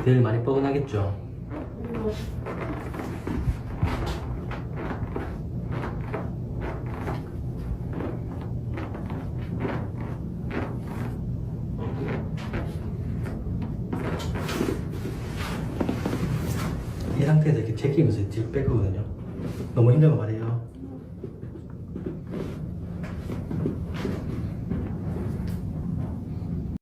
늘 많이 뻐근하겠죠. 이 상태에서 이렇게 제끼면서 뒤로 뺄 거거든요. 너무 힘들면 말이에요.